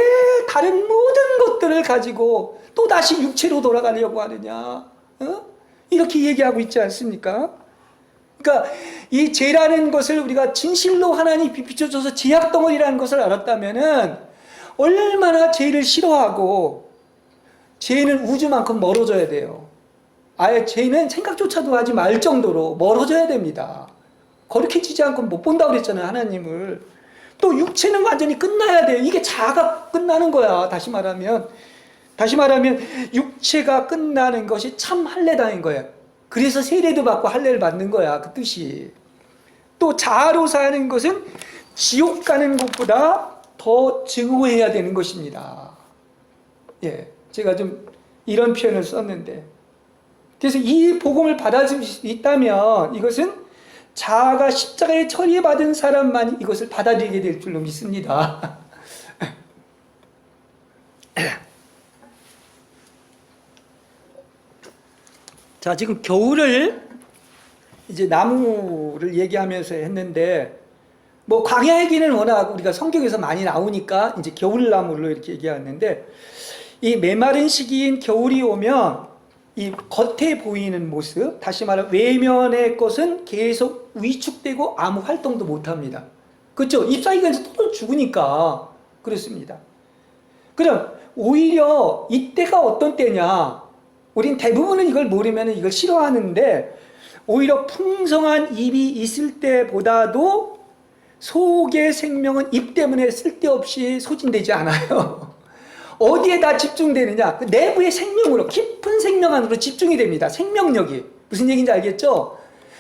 다른 모든 것들을 가지고 또다시 육체로 돌아가려고 하느냐? 이렇게 얘기하고 있지 않습니까? 그러니까 이 죄라는 것을 우리가 진실로 하나님이 비춰줘서 죄악덩어리라는 것을 알았다면은 얼마나 죄를 싫어하고 죄는 우주만큼 멀어져야 돼요. 아예 죄는 생각조차도 하지 말 정도로 멀어져야 됩니다. 거룩해지지 않고 못 본다고 그랬잖아요, 하나님을. 또 육체는 완전히 끝나야 돼요. 이게 자아가 끝나는 거야. 다시 말하면 육체가 끝나는 것이 참 할례당인 거예요. 그래서 세례도 받고 할례를 받는 거야. 그 뜻이. 또 자아로 사는 것은 지옥 가는 것보다 더 증오해야 되는 것입니다. 예, 제가 좀 이런 표현을 썼는데, 그래서 이 복음을 받아들일 수 있다면 이것은 자아가 십자가에 처리받은 사람만이 이것을 받아들이게 될 줄로 믿습니다. 자, 지금 겨울을 이제 나무를 얘기하면서 했는데, 뭐 광야 얘기는 워낙 우리가 성경에서 많이 나오니까 이제 겨울나무로 이렇게 얘기하는데, 이 메마른 시기인 겨울이 오면 이 겉에 보이는 모습, 다시 말하면 외면의 것은 계속 위축되고 아무 활동도 못합니다. 그렇죠? 잎사귀가 이제 또 죽으니까 그렇습니다. 그럼 오히려 이때가 어떤 때냐? 우린 대부분은 이걸 모르면 이걸 싫어하는데, 오히려 풍성한 잎이 있을 때보다도 속의 생명은 잎 때문에 쓸데없이 소진되지 않아요. 어디에 다 집중되느냐? 그 내부의 생명으로, 깊은 생명 안으로 집중이 됩니다. 생명력이. 무슨 얘기인지 알겠죠?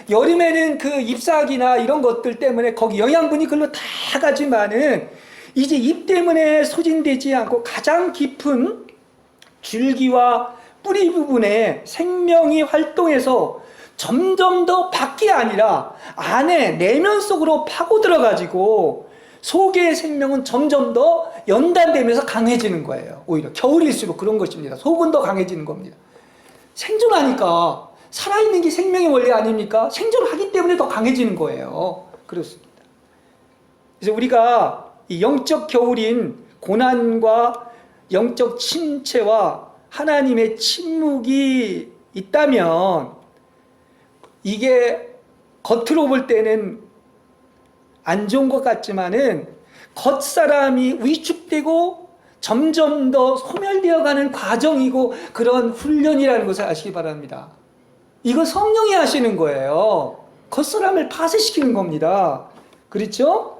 여름에는 그 잎사귀나 이런 것들 때문에 거기 영양분이 글로 다 가지만은 이제 잎 때문에 소진되지 않고 가장 깊은 줄기와 뿌리 부분에 생명이 활동해서 점점 더 밖이 아니라 안에 내면 속으로 파고들어가지고 속의 생명은 점점 더 연단되면서 강해지는 거예요. 오히려 겨울일수록 그런 것입니다. 속은 더 강해지는 겁니다. 생존하니까, 살아있는 게 생명의 원리 아닙니까? 생존하기 때문에 더 강해지는 거예요. 그렇습니다. 그래서 우리가 이 영적 겨울인 고난과 영적 침체와 하나님의 침묵이 있다면 이게 겉으로 볼 때는 안 좋은 것 같지만은 겉사람이 위축되고 점점 더 소멸되어가는 과정이고 그런 훈련이라는 것을 아시기 바랍니다. 이거 성령이 하시는 거예요. 겉사람을 파쇄시키는 겁니다. 그렇죠?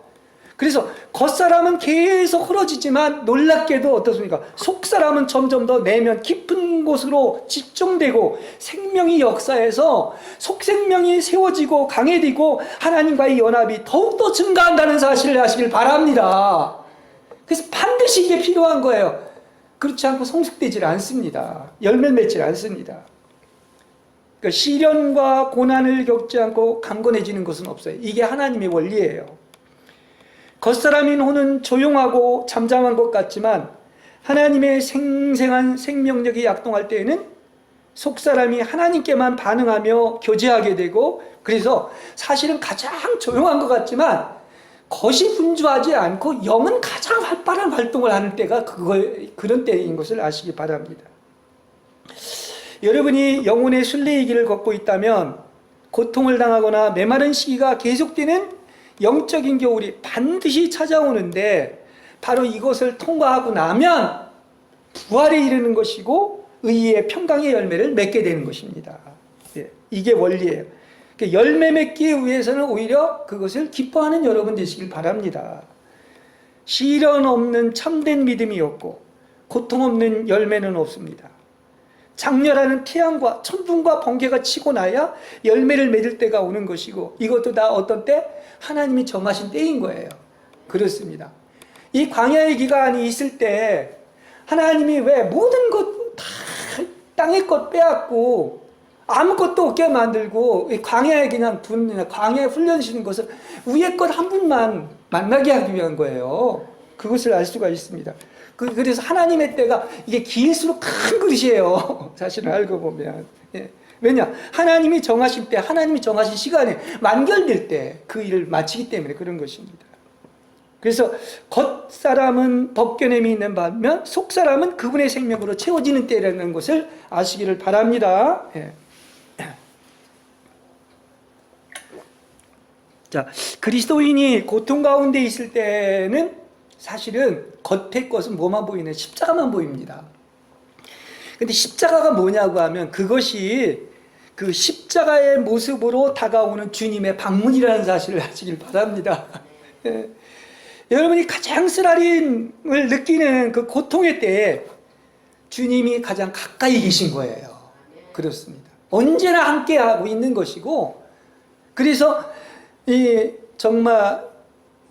그래서 겉사람은 계속 흐려지지만 놀랍게도 어떻습니까? 속사람은 점점 더 내면 깊은 곳으로 집중되고 생명이 역사해서 속생명이 세워지고 강해지고 하나님과의 연합이 더욱더 증가한다는 사실을 아시길 바랍니다. 그래서 반드시 이게 필요한 거예요. 그렇지 않고 성숙되질 않습니다. 열매를 맺질 않습니다. 그러니까 시련과 고난을 겪지 않고 강건해지는 것은 없어요. 이게 하나님의 원리예요. 겉사람인 혼은 조용하고 잠잠한 것 같지만 하나님의 생생한 생명력이 약동할 때에는 속사람이 하나님께만 반응하며 교제하게 되고, 그래서 사실은 가장 조용한 것 같지만 겉이 분주하지 않고 영은 가장 활발한 활동을 하는 때가 그런 때인 것을 아시기 바랍니다. 여러분이 영혼의 순례의 길을 걷고 있다면 고통을 당하거나 메마른 시기가 계속되는 영적인 겨울이 반드시 찾아오는데, 바로 이것을 통과하고 나면 부활에 이르는 것이고 의의 평강의 열매를 맺게 되는 것입니다. 이게 원리예요. 열매 맺기 위해서는 오히려 그것을 기뻐하는 여러분 되시길 바랍니다. 시련 없는 참된 믿음이 없고 고통 없는 열매는 없습니다. 장렬하는 태양과 천둥과 번개가 치고 나야 열매를 맺을 때가 오는 것이고, 이것도 다 어떤 때? 하나님이 정하신 때인 거예요. 그렇습니다. 이 광야의 기간이 있을 때 하나님이 왜 모든 것 다 땅의 것 빼앗고 아무것도 없게 만들고 광야에 그냥 광야에 훈련시키는 것을 위의 것 한 분만 만나게 하기 위한 거예요. 그것을 알 수가 있습니다. 그래서 하나님의 때가 이게 길수록 큰 그릇이에요. 사실은 알고 보면. 왜냐? 하나님이 정하신 때, 하나님이 정하신 시간에 만결될 때 그 일을 마치기 때문에 그런 것입니다. 그래서 겉사람은 벗겨냄이 있는 반면 속사람은 그분의 생명으로 채워지는 때라는 것을 아시기를 바랍니다. 자, 그리스도인이 고통 가운데 있을 때는 사실은 겉의 것은 뭐만 보이냐? 십자가만 보입니다. 근데 십자가가 뭐냐고 하면 그것이 그 십자가의 모습으로 다가오는 주님의 방문이라는 사실을 아시길 바랍니다. 여러분이 가장 쓰라림을 느끼는 그 고통의 때에 주님이 가장 가까이 계신 거예요. 그렇습니다. 언제나 함께하고 있는 것이고, 그래서 이 정말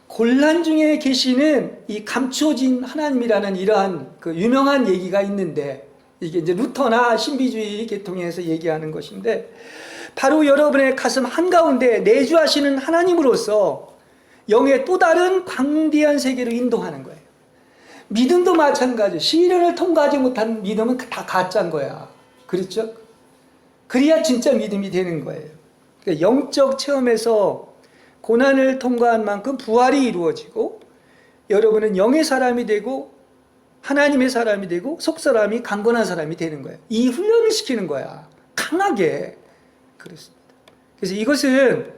곤란 중에 계시는 이 감추어진 하나님이라는 이러한 그 유명한 얘기가 있는데, 이게 이제 루터나 신비주의 계통에서 얘기하는 것인데, 바로 여러분의 가슴 한가운데 내주하시는 하나님으로서 영의 또 다른 광대한 세계로 인도하는 거예요. 믿음도 마찬가지. 시련을 통과하지 못한 믿음은 다 가짜인 거야. 그렇죠? 그래야 진짜 믿음이 되는 거예요. 그러니까 영적 체험에서 고난을 통과한 만큼 부활이 이루어지고, 여러분은 영의 사람이 되고 하나님의 사람이 되고 속사람이 강건한 사람이 되는 거예요. 이 훈련을 시키는 거야. 강하게. 그렇습니다. 그래서 이것은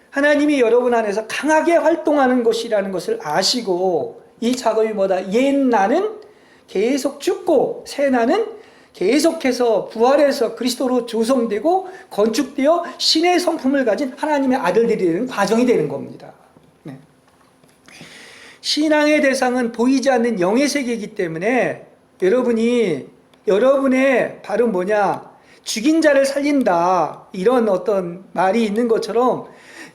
하나님이 여러분 안에서 강하게 활동하는 것이라는 것을 아시고, 이 작업이 뭐다? 옛 나는 계속 죽고 새 나는 계속해서 부활해서 그리스도로 조성되고 건축되어 신의 성품을 가진 하나님의 아들들이 되는 과정이 되는 겁니다. 신앙의 대상은 보이지 않는 영의 세계이기 때문에 여러분의 바로 뭐냐? 죽인 자를 살린다. 이런 어떤 말이 있는 것처럼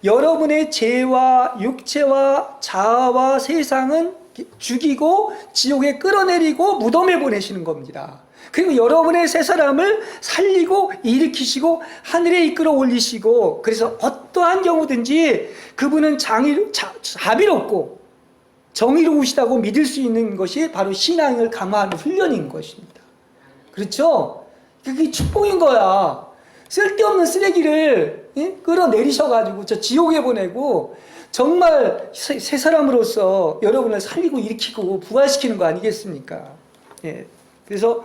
여러분의 죄와 육체와 자아와 세상은 죽이고 지옥에 끌어내리고 무덤에 보내시는 겁니다. 그리고 여러분의 새 사람을 살리고 일으키시고 하늘에 이끌어 올리시고, 그래서 어떠한 경우든지 그분은 자비롭고 정의로우시다고 믿을 수 있는 것이 바로 신앙을 강화하는 훈련인 것입니다. 그렇죠? 그게 축복인 거야. 쓸데없는 쓰레기를 끌어내리셔가지고 저 지옥에 보내고 정말 새 사람으로서 여러분을 살리고 일으키고 부활시키는 거 아니겠습니까? 그래서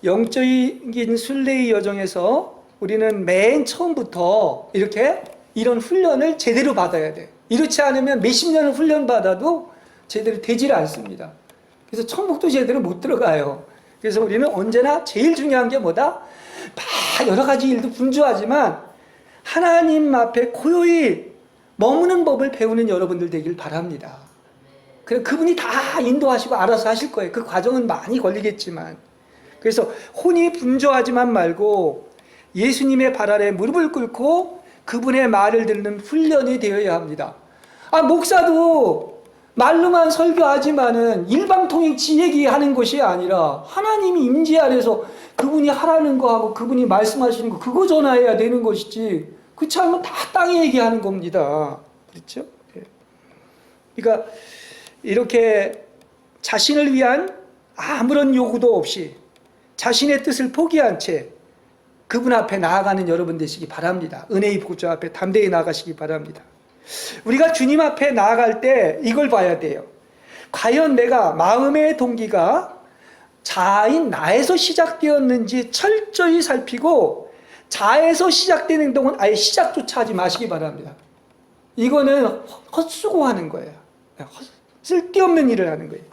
영적인 순례의 여정에서 우리는 맨 처음부터 이런 훈련을 제대로 받아야 돼. 이렇지 않으면 몇십 년을 훈련받아도 제대로 되질 않습니다. 그래서 천국도 제대로 못 들어가요. 그래서 우리는 언제나 제일 중요한 게 뭐다? 막 여러 가지 일도 분주하지만 하나님 앞에 고요히 머무는 법을 배우는 여러분들 되길 바랍니다. 그분이 다 인도하시고 알아서 하실 거예요. 그 과정은 많이 걸리겠지만. 그래서 혼이 분주하지만 말고 예수님의 발 아래 무릎을 꿇고 그분의 말을 듣는 훈련이 되어야 합니다. 목사도 말로만 설교하지만은 일방통행 지 얘기하는 것이 아니라 하나님이 임재 아래서 그분이 하라는 거 하고 그분이 말씀하시는 거 그거 전화해야 되는 것이지, 그렇지 않으면 다 땅에 얘기하는 겁니다. 그렇죠? 그러니까 이렇게 자신을 위한 아무런 요구도 없이 자신의 뜻을 포기한 채 그분 앞에 나아가는 여러분 되시기 바랍니다. 은혜의 보좌 앞에 담대히 나아가시기 바랍니다. 우리가 주님 앞에 나아갈 때 이걸 봐야 돼요. 과연 내가 마음의 동기가 자아인 나에서 시작되었는지 철저히 살피고 자아에서 시작된 행동은 아예 시작조차 하지 마시기 바랍니다. 이거는 헛수고하는 거예요. 쓸데없는 일을 하는 거예요.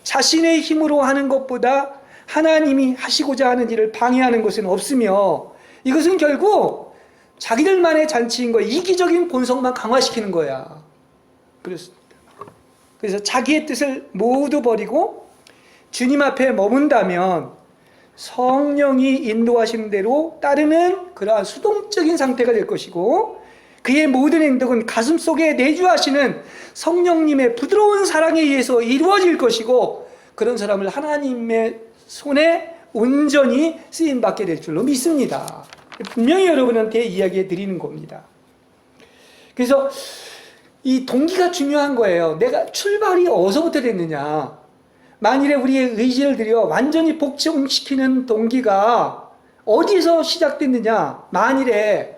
자신의 힘으로 하는 것보다 하나님이 하시고자 하는 일을 방해하는 것은 없으며 이것은 결국 자기들만의 잔치인 거예요. 이기적인 본성만 강화시키는 거야. 그렇습니다. 그래서 자기의 뜻을 모두 버리고 주님 앞에 머문다면 성령이 인도하시는 대로 따르는 그러한 수동적인 상태가 될 것이고 그의 모든 행동은 가슴속에 내주하시는 성령님의 부드러운 사랑에 의해서 이루어질 것이고 그런 사람을 하나님의 손에 온전히 쓰임받게 될 줄로 믿습니다. 분명히 여러분한테 이야기해 드리는 겁니다. 그래서 이 동기가 중요한 거예요. 내가 출발이 어디서부터 됐느냐. 만일에 우리의 의지를 들여 완전히 복종시키는 동기가 어디서 시작됐느냐. 만일에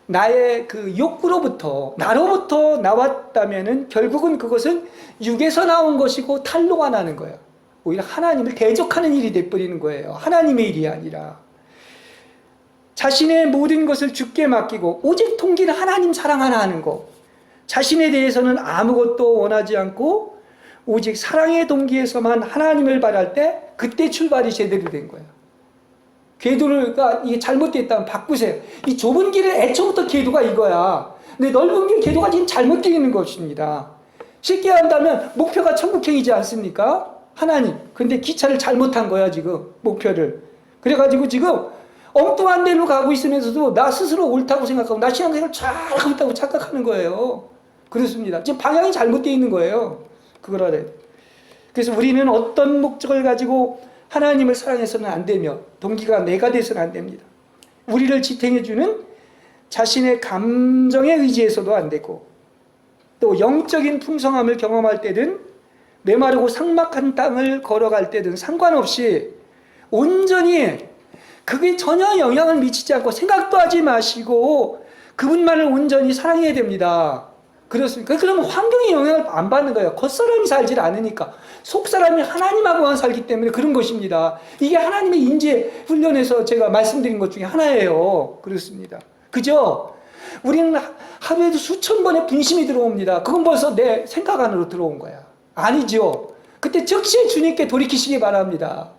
나의 그 욕구로부터, 나로부터 나왔다면은 결국은 그것은 육에서 나온 것이고 탄로가 나는 거예요. 오히려 하나님을 대적하는 일이 돼버리는 거예요. 하나님의 일이 아니라. 자신의 모든 것을 주께 맡기고 오직 동기는 하나님 사랑 하나 하는 거. 자신에 대해서는 아무것도 원하지 않고 오직 사랑의 동기에서만 하나님을 바랄 때 그때 출발이 제대로 된 거예요. 궤도가 이게 잘못됐다면 바꾸세요. 이 좁은 길은 애초부터 궤도가 이거야. 근데 넓은 길 궤도가 지금 잘못되어 있는 것입니다. 쉽게 한다면 목표가 천국행이지 않습니까? 하나님. 근데 기차를 잘못한 거야 지금 목표를. 그래가지고 지금 엉뚱한 데로 가고 있으면서도 나 스스로 옳다고 생각하고 나 신앙생활 잘하고 있다고 착각하는 거예요. 그렇습니다. 지금 방향이 잘못되어 있는 거예요. 그걸 알아야 돼. 그래서 우리는 어떤 목적을 가지고 하나님을 사랑해서는 안 되며 동기가 내가 돼서는 안 됩니다. 우리를 지탱해주는 자신의 감정에 의지해서도 안 되고 또 영적인 풍성함을 경험할 때든 메마르고 삭막한 땅을 걸어갈 때든 상관없이 온전히 그게 전혀 영향을 미치지 않고 생각도 하지 마시고 그분만을 온전히 사랑해야 됩니다. 그렇습니까? 그러면 환경의 영향을 안 받는 거예요. 겉사람이 살질 않으니까. 속사람이 하나님하고만 살기 때문에 그런 것입니다. 이게 하나님의 인재 훈련에서 제가 말씀드린 것 중에 하나예요. 그렇습니다. 그죠? 우리는 하루에도 수천 번의 분심이 들어옵니다. 그건 벌써 내 생각 안으로 들어온 거야. 아니죠. 그때 즉시 주님께 돌이키시기 바랍니다.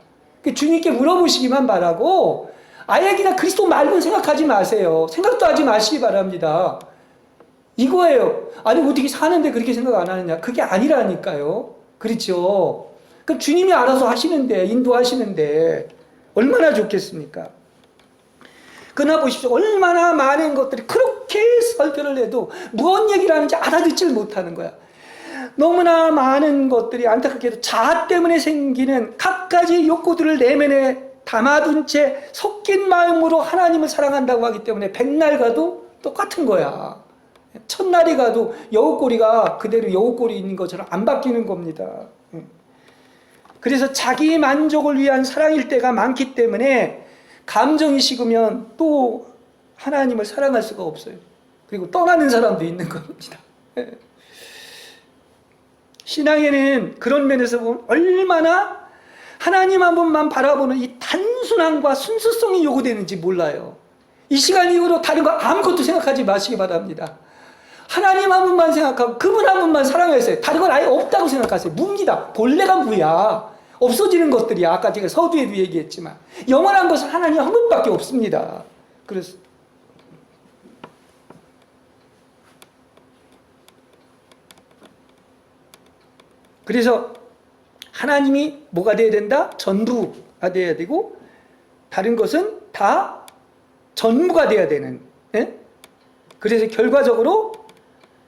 주님께 물어보시기만 바라고 아예 그냥 그리스도 말고는 생각하지 마세요. 생각도 하지 마시기 바랍니다. 이거예요. 아니 어떻게 사는데 그렇게 생각 안 하느냐. 그게 아니라니까요. 그렇죠. 그럼 주님이 알아서 하시는데 인도하시는데 얼마나 좋겠습니까. 그러나 보십시오. 얼마나 많은 것들이 그렇게 설교를 해도 무언 얘기를 하는지 알아듣지를 못하는 거야. 너무나 많은 것들이 안타깝게도 자아 때문에 생기는 갖가지 욕구들을 내면에 담아둔 채 섞인 마음으로 하나님을 사랑한다고 하기 때문에 백날 가도 똑같은 거야. 첫날이 가도 여우꼬리가 그대로 여우꼬리 있는 것처럼 안 바뀌는 겁니다. 그래서 자기 만족을 위한 사랑일 때가 많기 때문에 감정이 식으면 또 하나님을 사랑할 수가 없어요. 그리고 떠나는 사람도 있는 겁니다. 신앙에는 그런 면에서 보면 얼마나 하나님 한 분만 바라보는 이 단순함과 순수성이 요구되는지 몰라요. 이 시간 이후로 다른 거 아무것도 생각하지 마시기 바랍니다. 하나님 한 분만 생각하고 그분 한 분만 사랑했어요. 다른 건 아예 없다고 생각하세요. 무입니다. 본래가 무야. 없어지는 것들이야. 아까 제가 서두에도 얘기했지만 영원한 것은 하나님 한 분밖에 없습니다. 그래서 하나님이 뭐가 돼야 된다? 전부가 돼야 되고 다른 것은 다 전무가 돼야 되는. 예? 그래서 결과적으로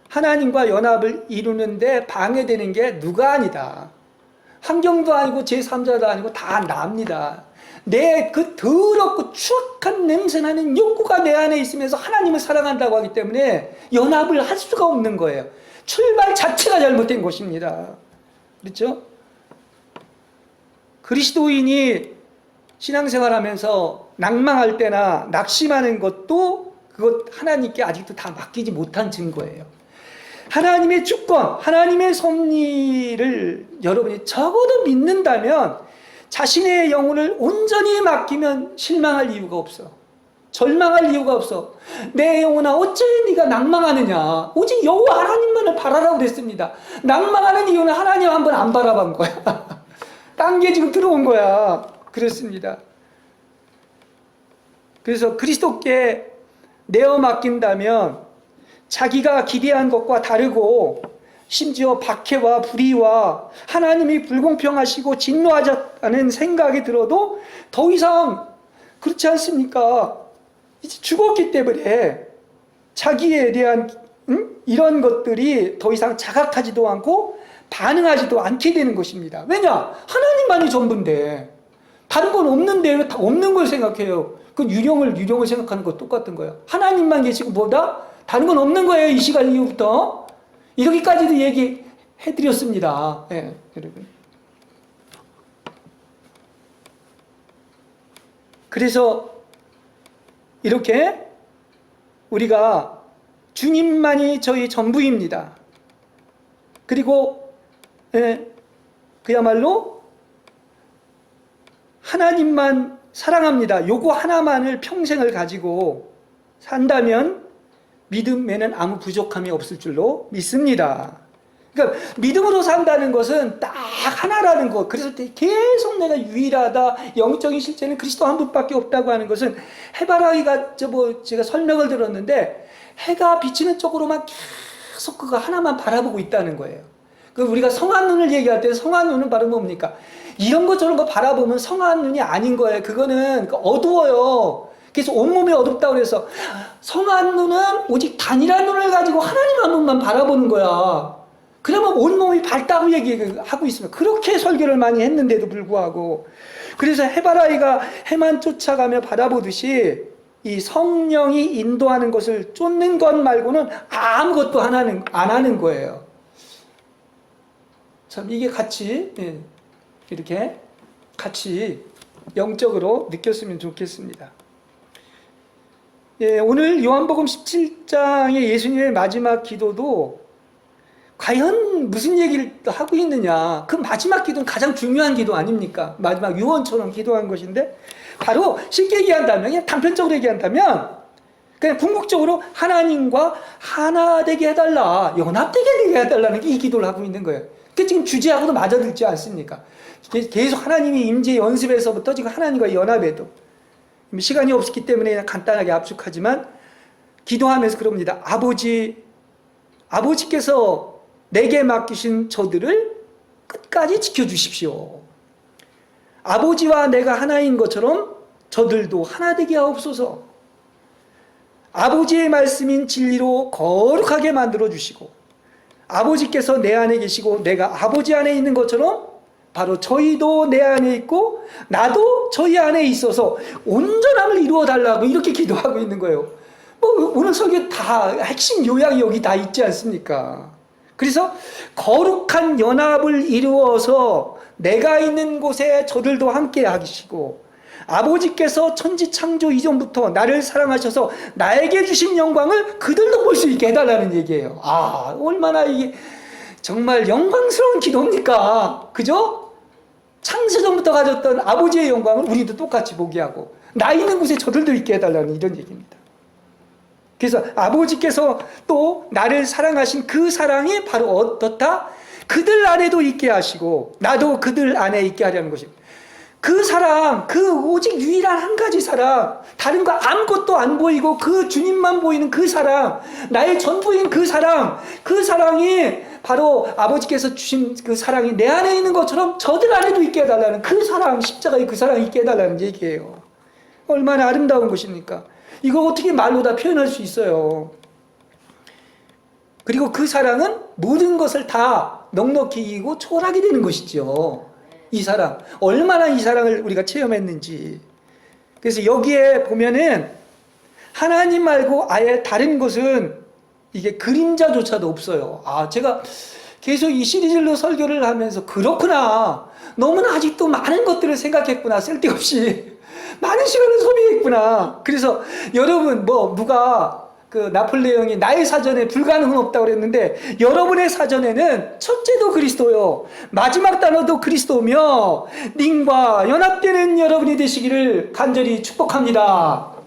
하나님과 연합을 이루는데 방해되는 게 누가 아니다. 환경도 아니고 제3자도 아니고 다 납니다. 내 그 더럽고 추악한 냄새나는 욕구가 내 안에 있으면서 하나님을 사랑한다고 하기 때문에 연합을 할 수가 없는 거예요. 출발 자체가 잘못된 것입니다. 그렇죠? 그리스도인이 신앙생활하면서 낭망할 때나 낙심하는 것도 그것 하나님께 아직도 다 맡기지 못한 증거예요. 하나님의 주권, 하나님의 섭리를 여러분이 적어도 믿는다면 자신의 영혼을 온전히 맡기면 실망할 이유가 없어. 절망할 이유가 없어. 내 영혼아 어째 네가 낭망하느냐. 오직 여호와 하나님만을 바라라고 그랬습니다. 낭망하는 이유는 하나님 한번 안 바라본 거야. 딴 게 지금 들어온 거야. 그렇습니다. 그래서 그리스도께 내어 맡긴다면 자기가 기대한 것과 다르고 심지어 박해와 불의와 하나님이 불공평하시고 진노하셨다는 생각이 들어도 더 이상 그렇지 않습니까? 이제 죽었기 때문에 자기에 대한 이런 것들이 더 이상 자각하지도 않고 반응하지도 않게 되는 것입니다. 왜냐? 하나님만이 전부인데 다른 건 없는데 왜 다 없는 걸 생각해요? 그 유령을 생각하는 거 똑같은 거예요. 하나님만 계시고 뭐다? 다른 건 없는 거예요. 이 시간 이후부터. 이렇게까지도 얘기해드렸습니다. 네, 여러분. 그래서 이렇게 우리가 주님만이 저희 전부입니다. 그리고 그야말로 하나님만 사랑합니다. 요거 하나만을 평생을 가지고 산다면 믿음에는 아무 부족함이 없을 줄로 믿습니다. 그러니까 믿음으로 산다는 것은 딱 하나라는 것. 그래서 계속 내가 유일하다, 영적인 실제는 그리스도 한 분밖에 없다고 하는 것은 해바라기가 제가 설명을 들었는데 해가 비치는 쪽으로만 계속 그거 하나만 바라보고 있다는 거예요. 그 우리가 성한 눈을 얘기할 때 성한 눈은 바로 뭡니까? 이런 거 저런 거 바라보면 성한 눈이 아닌 거예요. 그거는 어두워요. 그래서 온몸이 어둡다고 그래서 성한 눈은 오직 단일한 눈을 가지고 하나님 한 분만 바라보는 거야. 그러면 온몸이 밝다고 얘기하고 있습니다. 그렇게 설교를 많이 했는데도 불구하고. 그래서 해바라기가 해만 쫓아가며 바라보듯이 이 성령이 인도하는 것을 쫓는 것 말고는 아무것도 안 하는 거예요. 참 이게 같이 이렇게 같이 영적으로 느꼈으면 좋겠습니다. 오늘 요한복음 17장의 예수님의 마지막 기도도 과연 무슨 얘기를 하고 있느냐. 그 마지막 기도는 가장 중요한 기도 아닙니까? 마지막 유언처럼 기도한 것인데 바로 쉽게 얘기한다면 그냥 단편적으로 얘기한다면 그냥 궁극적으로 하나님과 하나 되게 해달라, 연합되게 해달라는 게 이 기도를 하고 있는 거예요. 그게 지금 주제하고도 맞아들지 않습니까? 계속 하나님이 임재 연습에서부터 지금 하나님과 연합에도 시간이 없었기 때문에 간단하게 압축하지만 기도하면서 그럽니다. 아버지께서 내게 맡기신 저들을 끝까지 지켜주십시오. 아버지와 내가 하나인 것처럼 저들도 하나 되게 하옵소서. 아버지의 말씀인 진리로 거룩하게 만들어 주시고 아버지께서 내 안에 계시고 내가 아버지 안에 있는 것처럼 바로 저희도 내 안에 있고 나도 저희 안에 있어서 온전함을 이루어 달라고 이렇게 기도하고 있는 거예요. 오늘 설교 다 핵심 요약이 여기 다 있지 않습니까? 그래서 거룩한 연합을 이루어서 내가 있는 곳에 저들도 함께 하시고 아버지께서 천지 창조 이전부터 나를 사랑하셔서 나에게 주신 영광을 그들도 볼 수 있게 해달라는 얘기예요. 얼마나 이게 정말 영광스러운 기도입니까? 그죠? 창세전부터 가졌던 아버지의 영광을 우리도 똑같이 보게 하고 나 있는 곳에 저들도 있게 해달라는 이런 얘기입니다. 그래서 아버지께서 또 나를 사랑하신 그 사랑이 바로 어떻다? 그들 안에도 있게 하시고 나도 그들 안에 있게 하려는 것입니다. 그 사랑, 그 오직 유일한 한 가지 사랑, 다른 거 아무것도 안 보이고 그 주님만 보이는 그 사랑, 나의 전부인 그 사랑, 그 사랑이 바로 아버지께서 주신 그 사랑이 내 안에 있는 것처럼 저들 안에도 있게 해달라는 그 사랑, 십자가의 그 사랑이 있게 해달라는 얘기예요. 얼마나 아름다운 것입니까? 이거 어떻게 말로 다 표현할 수 있어요? 그리고 그 사랑은 모든 것을 다 넉넉히 이기고 초월하게 되는 것이죠. 이 사랑, 얼마나 이 사랑을 우리가 체험했는지. 그래서 여기에 보면은 하나님 말고 아예 다른 것은 이게 그림자조차도 없어요. 제가 계속 이 시리즈로 설교를 하면서 그렇구나, 너무나 아직도 많은 것들을 생각했구나, 쓸데없이 많은 시간을 소비했구나. 그래서 여러분 누가 그 나폴레옹이 나의 사전에 불가능은 없다고 그랬는데, 여러분의 사전에는 첫째도 그리스도요, 마지막 단어도 그리스도며 님과 연합되는 여러분이 되시기를 간절히 축복합니다.